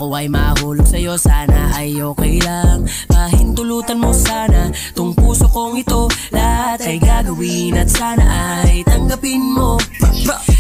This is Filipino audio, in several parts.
ako ay mahulog sa'yo, sana ay okay lang. Pahintulutan mo sana tong puso kong ito, lahat ay gagawin at sana ay tanggapin mo.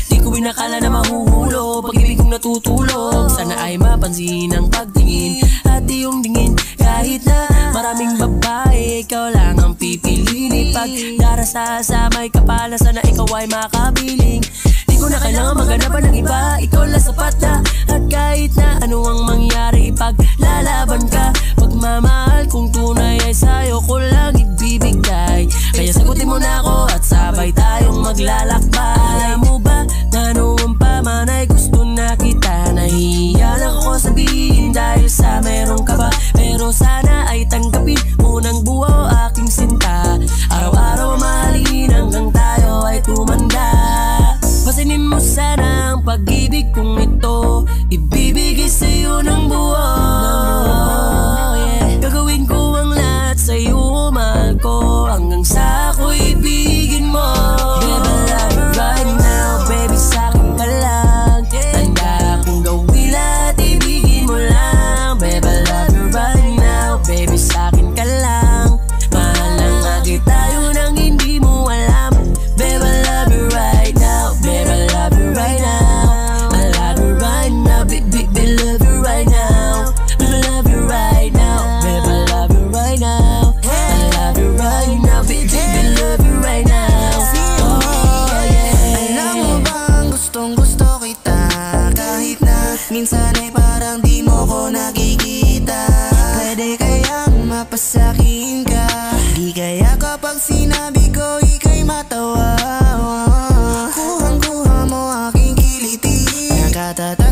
Di ko inakala na mahuhulog pag-ibig kong natutulog, sana ay mapansin ang pagtingin at iyong tingin. Kahit na maraming babae, ikaw lang ang pipiliin. Pag darasa may kapala, sana ikaw ay makabiling. Di ko na kailangan maghanap ng iba, ikaw lang sapat na. At kahit na ano ang mangyari, ipaglalaban ka. Pagmamahal kong tunay ay sa'yo ko lang ibibigay. Kaya sagutin mo na ako at sabay tayong maglalakbay. Alam mo ba na noon pa man ay gusto na kita, nahihiya lang ako sabihin dahil sa meron ka ba. Pero sana ay tanggapin mo ng buo aking sinta, araw-araw mahalin hanggang tayo ay tumanda. Pasinin mo sana ang pag-ibig kong ito, ibibigay sa'yo ng buo. Gagawin ko ang lahat sa'yo, mahal ko, hanggang sa ako'y ibigin mo. Baby, love you right now, baby, sa'kin ka lang. Tanda kong gawin lahat, ibigin mo lang. Baby, love you right now, baby, sa'kin ka lang. Mahal lang nga kita, yun ang hindi mo alam. Baby, love you right now, baby, love you right now. I love you right now, baby, love you right now. Baby, love you right now, baby, love you right now. I love you right now, baby, love you right now. Oh yeah. Alam mo bang gustong gusto kita, kahit na minsan ay parang di mo ko nakikita. Pwede kayang mapasakin ka, di kaya kapag sinabi ko ika'y matawa. Kuhang-kuha mo aking kiliti, nakatatawa